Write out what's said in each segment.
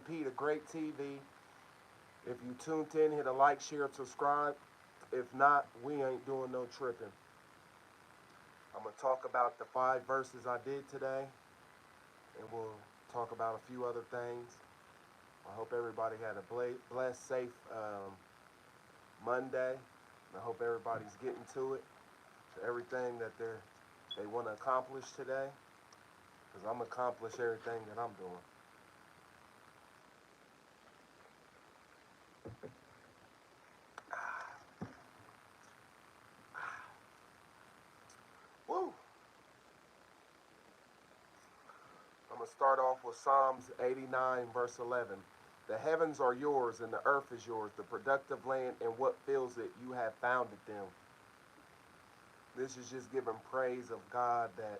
P to Great TV. If you tuned in, hit a like, share, subscribe. If not, we ain't doing no tripping. I'm going to talk about the 5 verses I did today, and we'll talk about a few other things. I hope everybody had a blessed, safe Monday. I hope everybody's getting to it, to everything that they want to accomplish today, because I'm going to accomplish everything that I'm doing. Woo! I'm going to start off with Psalms 89, verse 11. The heavens are yours and the earth is yours, the productive land and what fills it, you have founded them. This is just giving praise of God that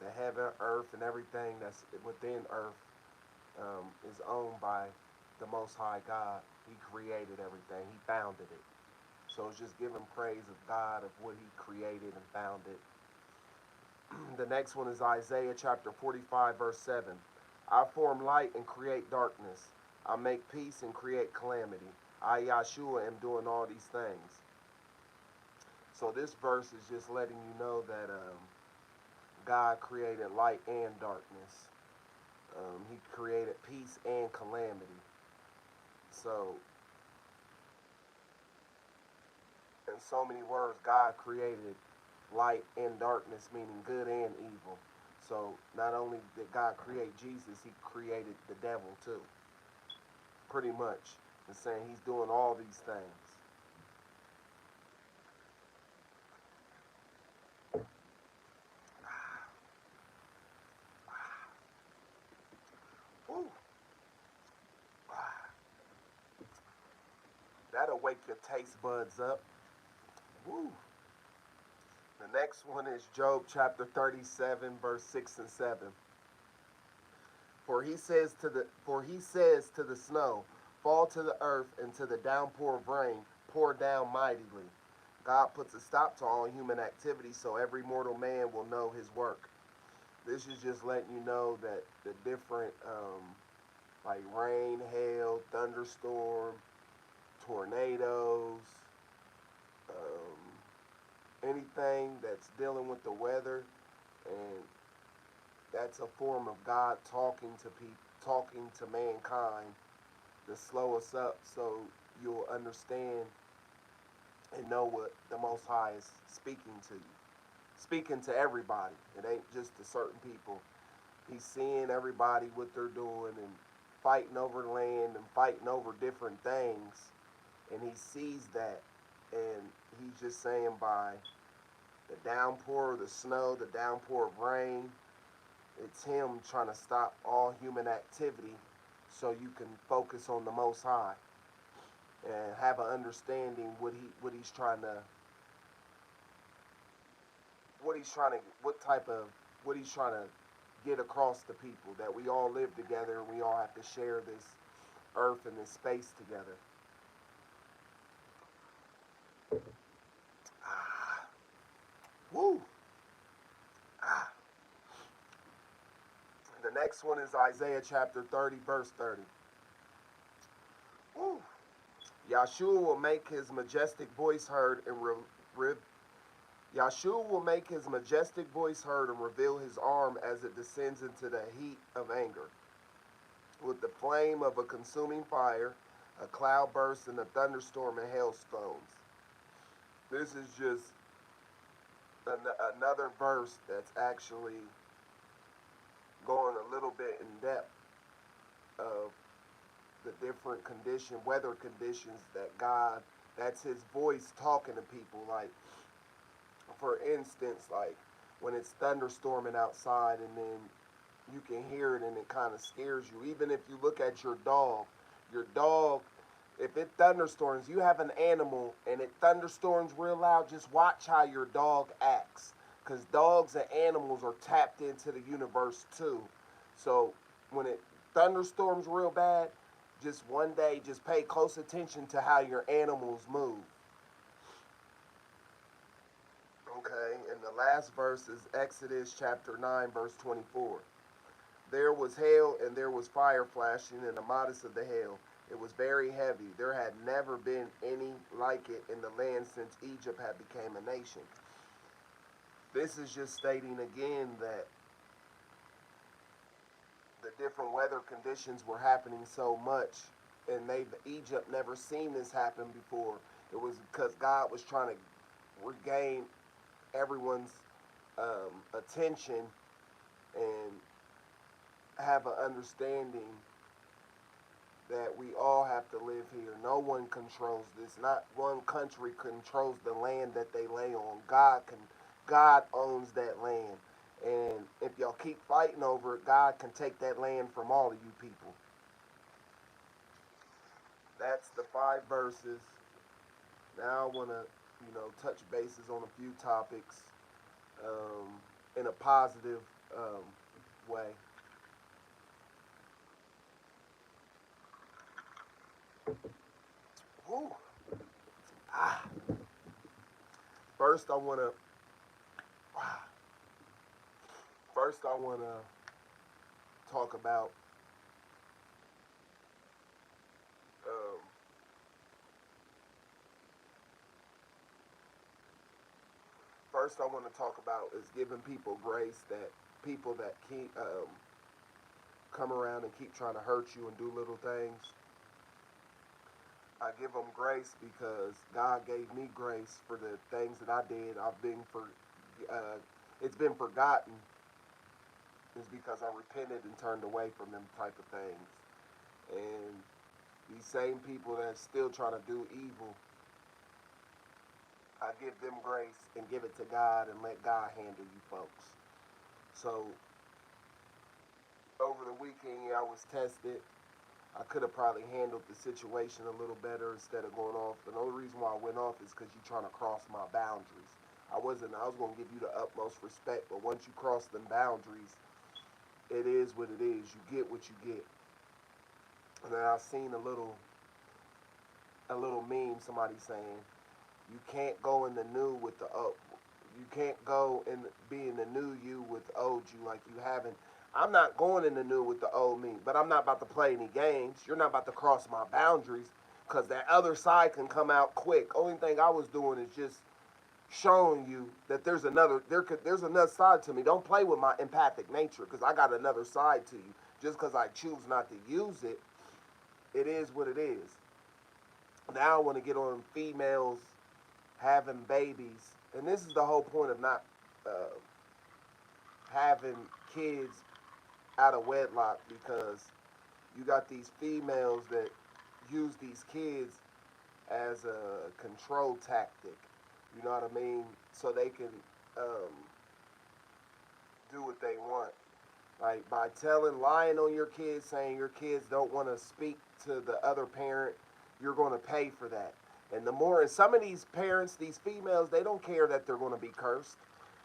the heaven, earth, and everything that's within earth is owned by the Most High God. He created everything. He founded it. So it's just giving praise of God of what he created and founded. The next one is Isaiah chapter 45, verse 7. I form light and create darkness. I make peace and create calamity. I, Yahshua, am doing all these things. So this verse is just letting you know that God created light and darkness. He created peace and calamity. So, in so many words, God created light and darkness, meaning good and evil. So not only did God create Jesus, he created the devil too. Pretty much. It's saying he's doing all these things. Woo. That'll wake your taste buds up. Woo. The next one is Job chapter 37, verse 6 and 7. For he says to the snow, fall to the earth, and to the downpour of rain, pour down mightily. God puts a stop to all human activity so every mortal man will know his work. This is just letting you know that the different, like rain, hail, thunderstorm, tornadoes, anything that's dealing with the weather, and that's a form of God talking to people, talking to mankind to slow us up so you'll understand and know what the Most High is speaking to you. Speaking to everybody. It ain't just to certain people. He's seeing everybody what they're doing and fighting over land and fighting over different things. And he sees that. And he's just saying by the downpour of the snow, the downpour of rain, it's him trying to stop all human activity so you can focus on the Most High and have an understanding what he's trying to get across to people, that we all live together and we all have to share this earth and this space together. Ah, woo. Ah. The next one is Isaiah chapter 30, verse 30. Woo. Yahshua will make his majestic voice heard and Yahshua will make his majestic voice heard and reveal his arm as it descends into the heat of anger. With the flame of a consuming fire, a cloud bursts, and a thunderstorm and hailstones. This is just another verse that's actually going a little bit in depth of the different weather conditions that God, that's his voice talking to people. Like, for instance, like when it's thunderstorming outside and then you can hear it and it kind of scares you. Even if you look at your dog, if it thunderstorms, you have an animal and it thunderstorms real loud, just watch how your dog acts. Because dogs and animals are tapped into the universe too. So when it thunderstorms real bad, just one day, just pay close attention to how your animals move. Okay, and the last verse is Exodus chapter 9, verse 24. There was hail and there was fire flashing in the modest of the hail. It was very heavy. There had never been any like it in the land since Egypt had become a nation. This is just stating again that the different weather conditions were happening so much, and Egypt never seen this happen before. It was because God was trying to regain everyone's attention and have an understanding that we all have to live here. No one controls this. Not one country controls the land that they lay on. God owns that land. And if y'all keep fighting over it, God can take that land from all of you people. That's the 5 verses. Now I want to, touch bases on a few topics in a positive way. Woo. Ah. First, I want to. First, I want to talk about. Um, First, I want to talk about is giving people grace. That people that keep come around and keep trying to hurt you and do little things. I give them grace because God gave me grace for the things that I did. Uh, it's been forgotten. Is because I repented and turned away from them type of things. And these same people that are still trying to do evil, I give them grace and give it to God and let God handle you folks. So over the weekend, yeah, I was tested. I could have probably handled the situation a little better instead of going off. The only reason why I went off is because you're trying to cross my boundaries. I was going to give you the utmost respect, but once you cross them boundaries, it is what it is. You get what you get. And then I seen a little meme. Somebody saying you can't go in the new with the old. You can't go and be in the new you with the old you like you haven't. I'm not going in the new with the old me, but I'm not about to play any games. You're not about to cross my boundaries because that other side can come out quick. Only thing I was doing is just showing you that there's another side to me. Don't play with my empathic nature because I got another side to you. Just because I choose not to use it, it is what it is. Now I want to get on females having babies, and this is the whole point of not uh, having kids out of wedlock because you got these females that use these kids as a control tactic. You know what I mean? So they can um, do what they want. Like by lying on your kids, saying your kids don't want to speak to the other parent, you're going to pay for that. And some of these parents, these females, they don't care that they're going to be cursed.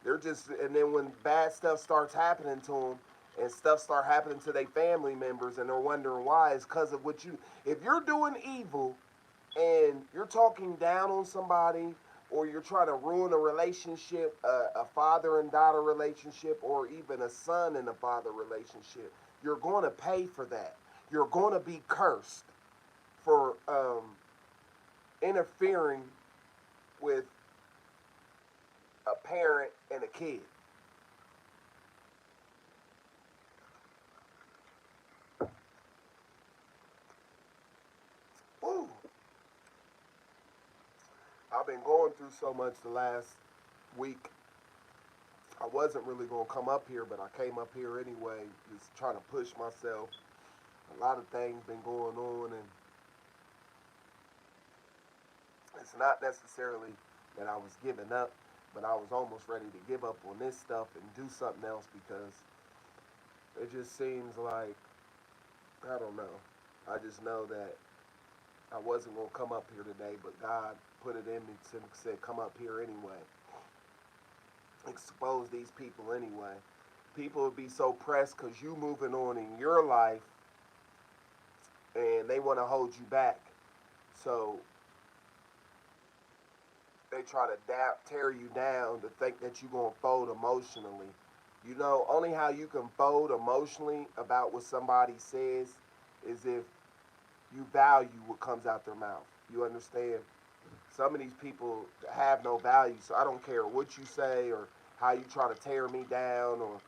And then when bad stuff starts happening to them, and stuff start happening to their family members, and they're wondering why, it's because of if you're doing evil, and you're talking down on somebody, or you're trying to ruin a relationship, a father and daughter relationship, or even a son and a father relationship, you're going to pay for that. You're going to be cursed for interfering with a parent and a kid. Woo. I've been going through so much the last week. I wasn't really going to come up here, but I came up here anyway, just trying to push myself. A lot of things been going on, and it's not necessarily that I was giving up, but I was almost ready to give up on this stuff and do something else because it just seems like, I don't know. I just know that I wasn't going to come up here today, but God put it in me to say, come up here anyway. Expose these people anyway. People will be so pressed because you moving on in your life and they want to hold you back. So they try to tear you down to think that you're going to fold emotionally. You know, only how you can fold emotionally about what somebody says is if you value what comes out their mouth. You understand? Some of these people have no value, so I don't care what you say or how you try to tear me down or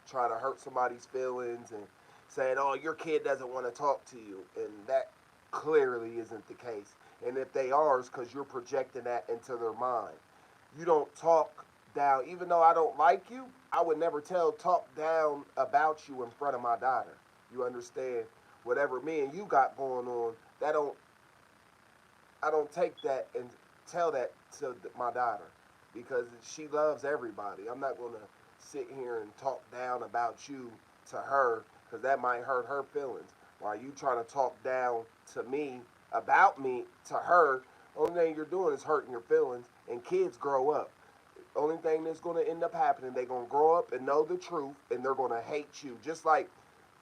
try to hurt somebody's feelings and saying, "Oh, your kid doesn't want to talk to you," and that clearly isn't the case. And if they are, it's because you're projecting that into their mind. You don't talk down, even though I don't like you. I would never talk down about you in front of my daughter. You understand? Whatever me and you got going on, that don't I don't take that and tell that to my daughter because she loves everybody. I'm not going to sit here and talk down about you to her because that might hurt her feelings. While you trying to talk down to me about me to her, only thing you're doing is hurting your feelings. And kids grow up. Only thing that's going to end up happening, they're going to grow up and know the truth, and they're going to hate you. Just like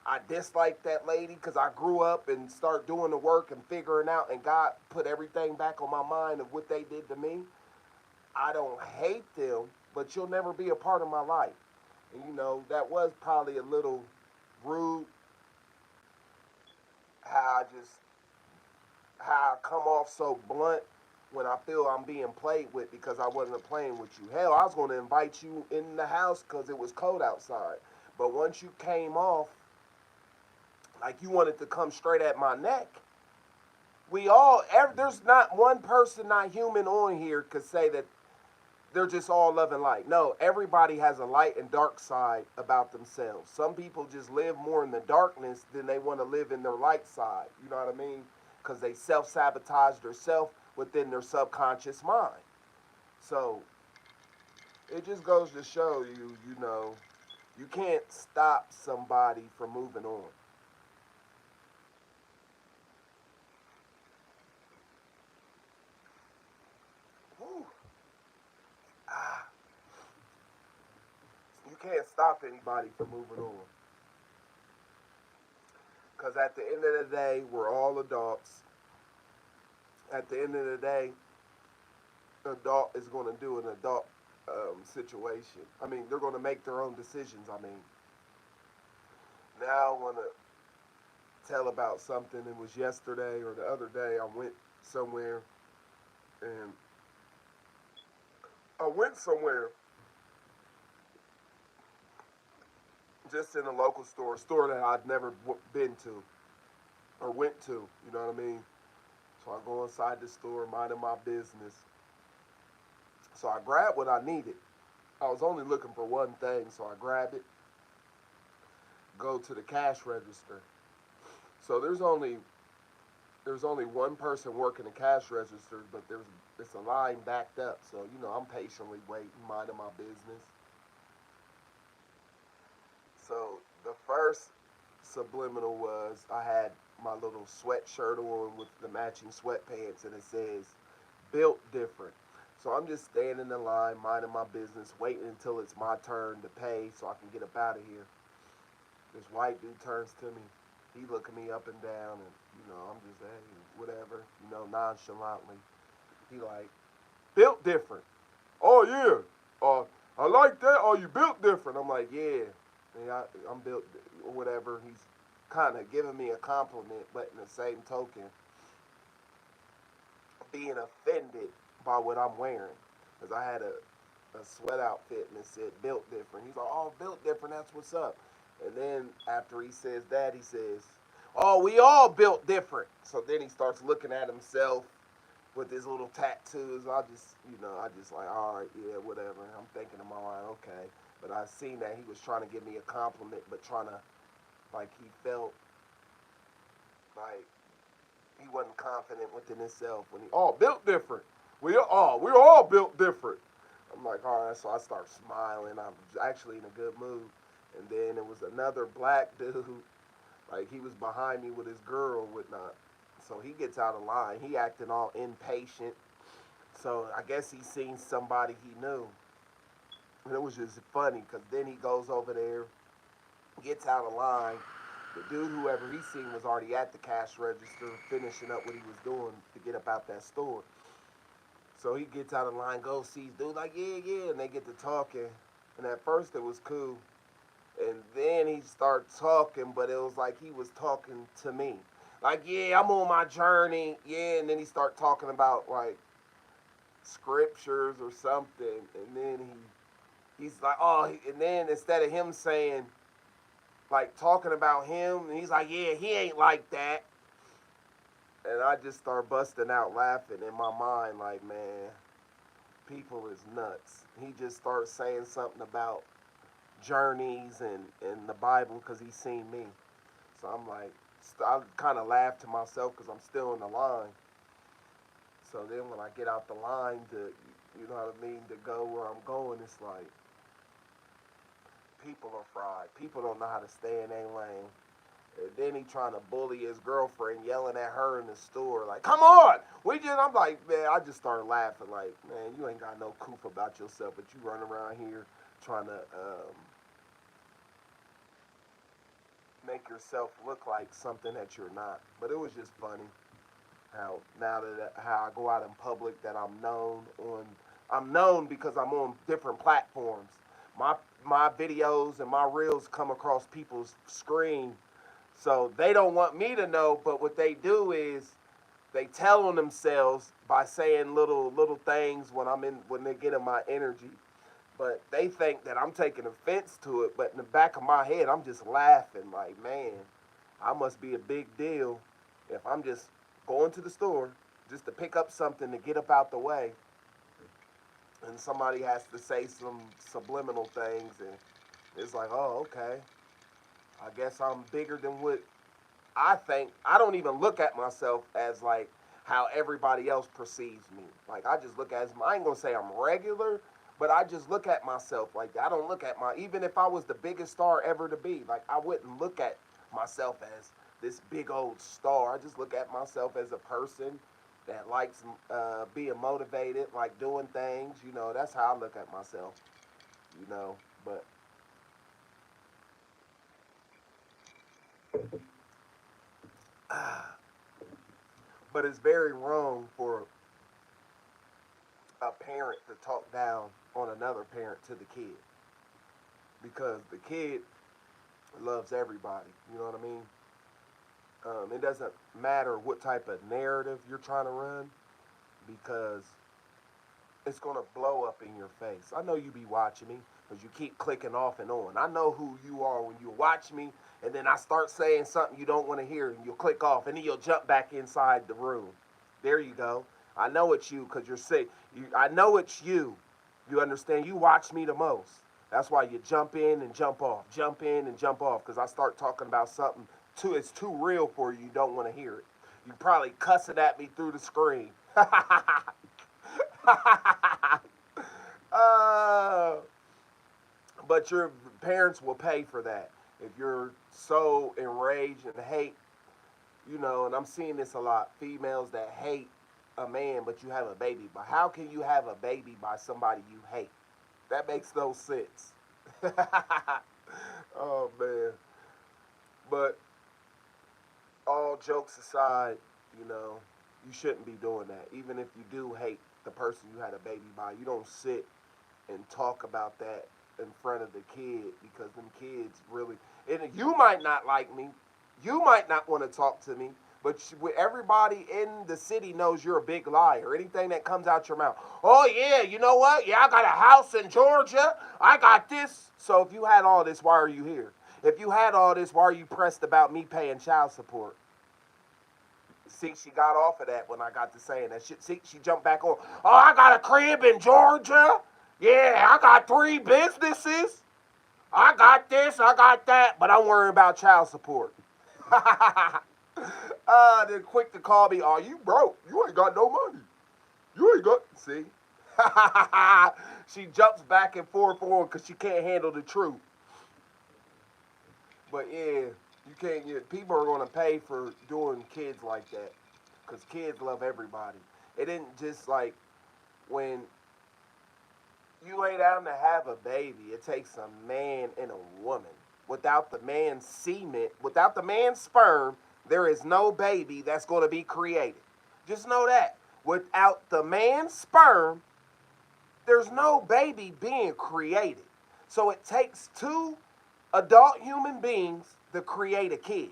I dislike that lady because I grew up and start doing the work and figuring out, and God put everything back on my mind of what they did to me. I don't hate them, but you'll never be a part of my life. And you know, that was probably a little rude how I just, how I come off so blunt when I feel I'm being played with because I wasn't playing with you. Hell, I was going to invite you in the house because it was cold outside. But once you came off like you wanted to come straight at my neck, there's not one person, not human on here could say that they're just all love and light. No, everybody has a light and dark side about themselves. Some people just live more in the darkness than they want to live in their light side. You know what I mean? Because they self-sabotage themselves within their subconscious mind. So it just goes to show you, you know, you can't stop somebody from moving on. Whew. Ah, you can't stop anybody from moving on. Because at the end of the day, we're all adults. At the end of the day, an adult is going to do an adult situation. I mean, they're going to make their own decisions. I mean, now I want to tell about something. It was yesterday or the other day. I went somewhere and I went somewhere just in a local store, a store that I'd never been to or went to. You know what I mean? So I go inside the store, minding my business. So I grabbed what I needed. I was only looking for one thing, so I grab it, go to the cash register. So there's only one person working the cash register, but it's a line backed up. So you know I'm patiently waiting, minding my business. So the first subliminal was I had my little sweatshirt on with the matching sweatpants, and it says "built different." So I'm just standing in line, minding my business, waiting until it's my turn to pay so I can get up out of here. This white dude turns to me. He looking me up and down, and you know I'm just hey whatever, you know nonchalantly. He like built different. Oh yeah, I like that. Oh you built different. I'm like yeah, I'm built or whatever. He's kind of giving me a compliment, but in the same token, being offended by what I'm wearing. Because I had a sweat outfit and it said built different. He's like, oh, built different, that's what's up. And then after he says that, he says, oh, we all built different. So then he starts looking at himself with his little tattoos. I just like, all right, yeah, whatever. I'm thinking in my mind, okay. But I seen that he was trying to give me a compliment, but trying to, like, he felt like he wasn't confident within himself when he all built different. We're all built different. I'm like, all right, so I start smiling. I'm actually in a good mood. And then it was another black dude, like he was behind me with his girl and whatnot. So he gets out of line. He acting all impatient. So I guess he seen somebody he knew. And it was just funny because then he goes over there, gets out of line. The dude, whoever he seen, was already at the cash register finishing up what he was doing to get up out that store. So he gets out of line, goes, sees dude, like, yeah, yeah. And they get to talking. And at first it was cool. And then he started talking, but it was like he was talking to me. Like, yeah, I'm on my journey. Yeah, and then he started talking about like scriptures or something. And then he's like, oh, and then instead of him saying, like talking about him, and he's like, yeah, he ain't like that. And I just start busting out laughing in my mind, like, man, people is nuts. He just starts saying something about journeys and the Bible because he's seen me. So I'm like, I kind of laugh to myself because I'm still in the line. So then when I get out the line to, you know what I mean, to go where I'm going, it's like people are fried. People don't know how to stay in their lane. And then he trying to bully his girlfriend, yelling at her in the store, like, "Come on!" I'm like, man, I just started laughing, like, man, you ain't got no coof about yourself, but you run around here trying to make yourself look like something that you're not. But it was just funny how now that how I go out in public that I'm known because I'm on different platforms. My my videos and my reels come across people's screen, so they don't want me to know. But what they do is they tell on themselves by saying little things when they get in my energy. But they think that I'm taking offense to it. But in the back of my head, I'm just laughing like, man, I must be a big deal if I'm just going to the store just to pick up something to get up out the way. And somebody has to say some subliminal things. And it's like, oh, okay. I guess I'm bigger than what I think. I don't even look at myself as like how everybody else perceives me. Like I just look at, I ain't gonna say I'm regular, but I just look at myself like that. I don't look at even if I was the biggest star ever to be, like I wouldn't look at myself as this big old star. I just look at myself as a person that likes being motivated, like doing things. You know, that's how I look at myself. You know, but but it's very wrong for a parent to talk down on another parent to the kid because the kid loves everybody. You know what I mean? It doesn't matter what type of narrative you're trying to run because it's gonna blow up in your face. I know you be watching me because you keep clicking off and on. I know who you are when you watch me, and then I start saying something you don't want to hear, and you'll click off, and then you'll jump back inside the room. There you go. I know it's you because you're sick. I know it's you. You understand? You watch me the most. That's why you jump in and jump in and jump off, because I start talking about something too. It's too real for you. You don't want to hear it. You probably cussing at me through the screen. uh, but your parents will pay for that if you're so enraged and hate. You know, and I'm seeing this a lot. Females that hate a man, but you have a baby. But how can you have a baby by somebody you hate? That makes no sense. Oh man. But all jokes aside, you know, you shouldn't be doing that. Even if you do hate the person you had a baby by, you don't sit and talk about that in front of the kid because them kids really. And you might not like me. You might not want to talk to me. But everybody in the city knows you're a big liar. Anything that comes out your mouth. Oh, yeah, you know what? Yeah, I got a house in Georgia. I got this. So if you had all this, why are you here? If you had all this, why are you pressed about me paying child support? See, she got off of that when I got to saying that. She jumped back on. Oh, I got a crib in Georgia. Yeah, I got 3 businesses. I got this, I got that, but I'm worrying about child support. They're quick to call me, oh, you broke. You ain't got no money. You ain't got, see? She jumps back and forth on because she can't handle the truth. But yeah, you can't get, people are going to pay for doing kids like that because kids love everybody. It isn't just like when you lay down to have a baby, it takes a man and a woman. Without the man's semen, without the man's sperm, there is no baby that's going to be created. Just know that. Without the man's sperm, there's no baby being created. So it takes two adult human beings to create a kid.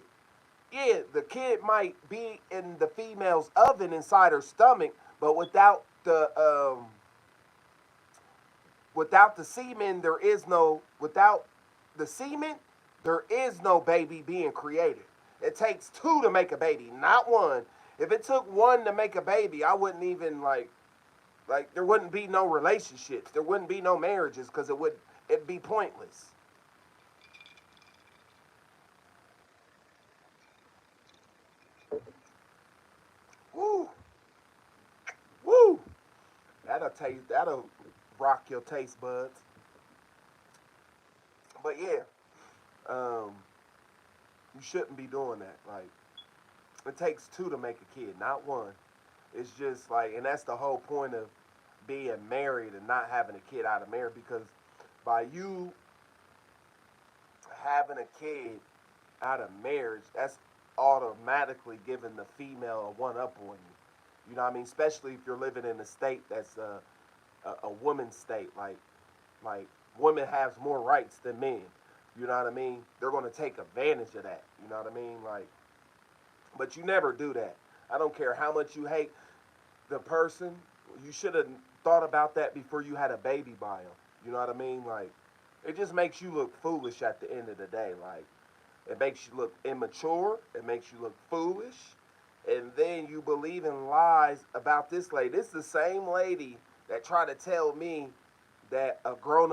Yeah, the kid might be in the female's oven inside her stomach, but without the semen, there is no without the semen, there is no baby being created. It takes two to make a baby, not one. If it took one to make a baby, I wouldn't even like there wouldn't be no relationships. There wouldn't be no marriages because it'd be pointless. Woo, woo. That'll rock your taste buds. But yeah, um, you shouldn't be doing that. Like it takes two to make a kid, not one. It's just like, and that's the whole point of being married and not having a kid out of marriage because by you having a kid out of marriage, that's automatically giving the female a one up on you. You know what I mean? Especially if you're living in a state that's a woman's state. Like women has more rights than men. You know what I mean? They're gonna take advantage of that. You know what I mean? Like, but you never do that. I don't care how much you hate the person. You should have thought about that before you had a baby by them. You know what I mean? Like, it just makes you look foolish at the end of the day. Like, it makes you look immature. It makes you look foolish. And then you believe in lies about this lady. This is the same lady that tried to tell me that a grown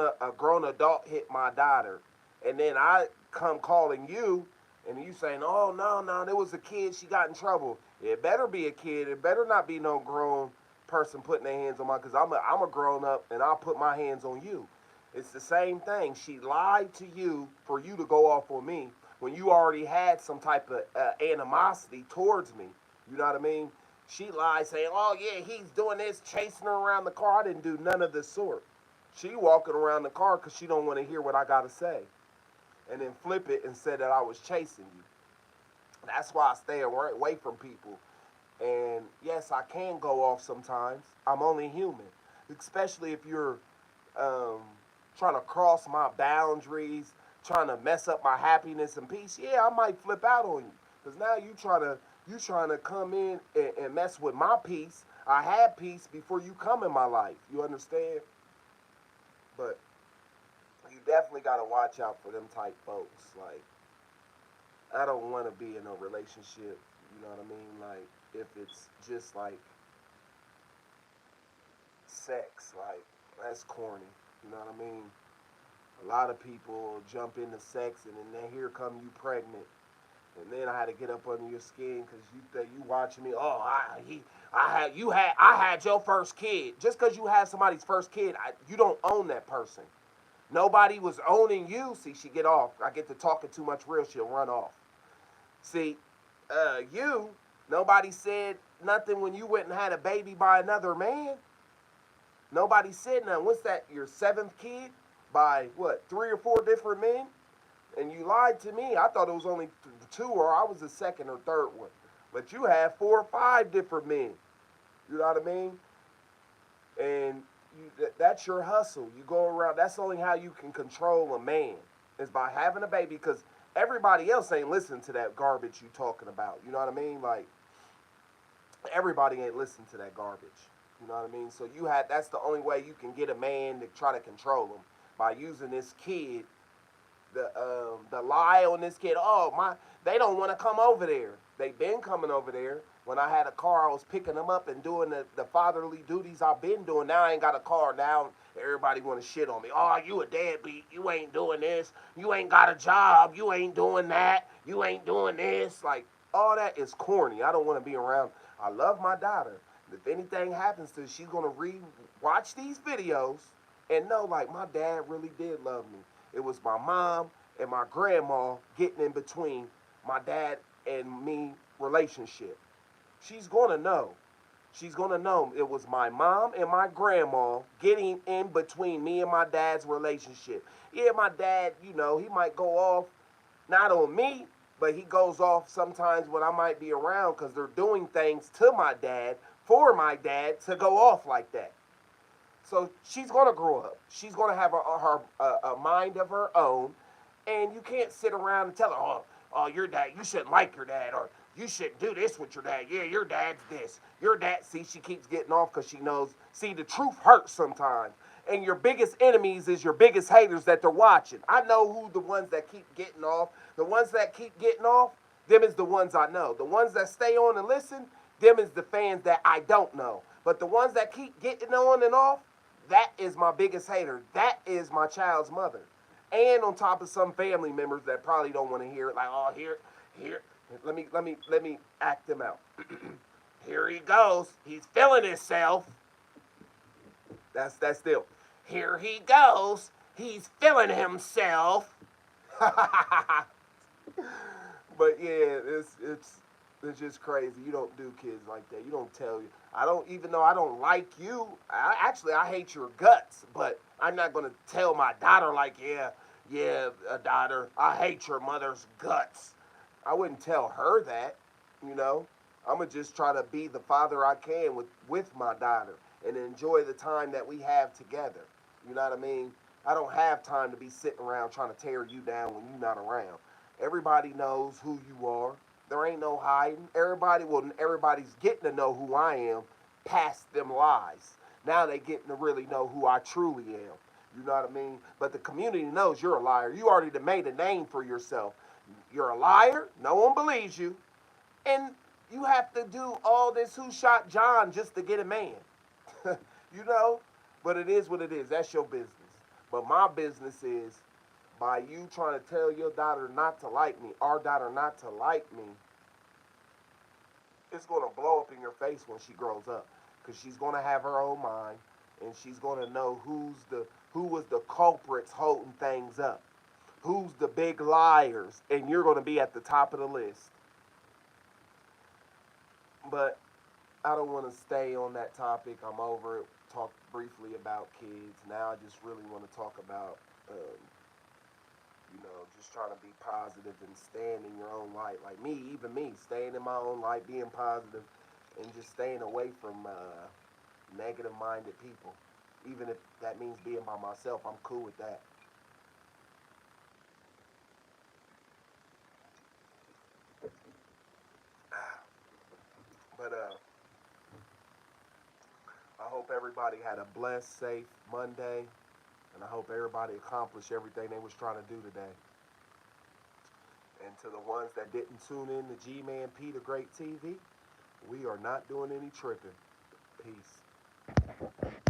adult hit my daughter. And then I come calling you and you saying, oh, no, there was a kid. She got in trouble. It better be a kid. It better not be no grown person putting their hands on my, because I'm a grown up and I'll put my hands on you. It's the same thing. She lied to you for you to go off on me when you already had some type of animosity towards me. You know what I mean? She lied saying, oh, yeah, he's doing this, chasing her around the car. I didn't do none of the sort. She walking around the car because she don't want to hear what I got to say. And then flip it and say that I was chasing you. That's why I stay away from people. And yes, I can go off sometimes. I'm only human. Especially if you're um, trying to cross my boundaries, trying to mess up my happiness and peace. Yeah, I might flip out on you. Because now you trying to come in and mess with my peace. I had peace before you come in my life. You understand? But you definitely got to watch out for them type folks. Like, I don't want to be in a relationship, you know what I mean? Like, if it's just like sex, like, that's corny, you know what I mean? A lot of people jump into sex and then here come you pregnant. And then I had to get up under your skin because you watching me. Oh, I had your first kid. Just because you had somebody's first kid, you don't own that person. Nobody was owning you. See, she get off. I get to talking too much real. She'll run off. See, nobody said nothing when you went and had a baby by another man. Nobody said nothing. What's that? Your seventh kid by what? 3 or 4 different men? And you lied to me. I thought it was only two, or I was the second or third one. But you had 4 or 5 different men. You know what I mean? And that's your hustle. You go around. That's only how you can control a man is by having a baby. Because everybody else ain't listening to that garbage you talking about. You know what I mean? Like everybody ain't listening to that garbage. You know what I mean? So that's the only way you can get a man to try to control him by using this kid. The lie on this kid. Oh my, they don't want to come over there. They been coming over there. When I had a car, I was picking them up and doing the fatherly duties I've been doing. Now I ain't got a car. Now everybody want to shit on me. Oh, you a deadbeat. You ain't doing this. You ain't got a job. You ain't doing that. You ain't doing this. Like, all that is corny. I don't want to be around. I love my daughter. If anything happens to her, she's going to watch these videos and know, like, my dad really did love me. It was my mom and my grandma getting in between my dad and me relationship. She's going to know. She's going to know it was my mom and my grandma getting in between me and my dad's relationship. Yeah, my dad, he might go off, not on me, but he goes off sometimes when I might be around because they're doing things to my dad, for my dad, to go off like that. So she's gonna grow up. She's gonna have a mind of her own, and you can't sit around and tell her, oh, your dad, you shouldn't like your dad, or you shouldn't do this with your dad. Yeah, your dad's this. Your dad, see, she keeps getting off because she knows, see, the truth hurts sometimes. And your biggest enemies is your biggest haters that they're watching. I know who the ones that keep getting off. The ones that keep getting off, them is the ones I know. The ones that stay on and listen, them is the fans that I don't know. But the ones that keep getting on and off, that is my biggest hater. That is my child's mother. And on top of some family members that probably don't want to hear it, like, oh, here, let me act them out. Here he goes. He's feeling himself. That's still. Here he goes. He's feeling himself. But yeah, it's just crazy. You don't do kids like that. You don't tell you. I don't, even though I don't like you. I hate your guts. But I'm not gonna tell my daughter like, yeah, daughter, I hate your mother's guts. I wouldn't tell her that. You know, I'm gonna just try to be the father I can with my daughter and enjoy the time that we have together. You know what I mean? I don't have time to be sitting around trying to tear you down when you're not around. Everybody knows who you are. There ain't no hiding. Everybody's getting to know who I am past them lies. Now they getting to really know who I truly am. You know what I mean? But the community knows you're a liar. You already made a name for yourself. You're a liar. No one believes you. And you have to do all this who shot John just to get a man. You know? But it is what it is. That's your business. But my business is by you trying to tell your daughter not to like me, our daughter not to like me, it's going to blow up in your face when she grows up. Because she's going to have her own mind, and she's going to know who was the culprits holding things up. Who's the big liars, and you're going to be at the top of the list. But I don't want to stay on that topic. I'm over it. Talk briefly about kids. Now I just really want to talk about, just trying to be positive and stand in your own light. Like me, even me, staying in my own light, being positive, and just staying away from negative-minded people. Even if that means being by myself, I'm cool with that. But I hope everybody had a blessed, safe Monday, and I hope everybody accomplished everything they was trying to do today. And to the ones that didn't tune in to G-Man P the Great TV, we are not doing any tripping. Peace.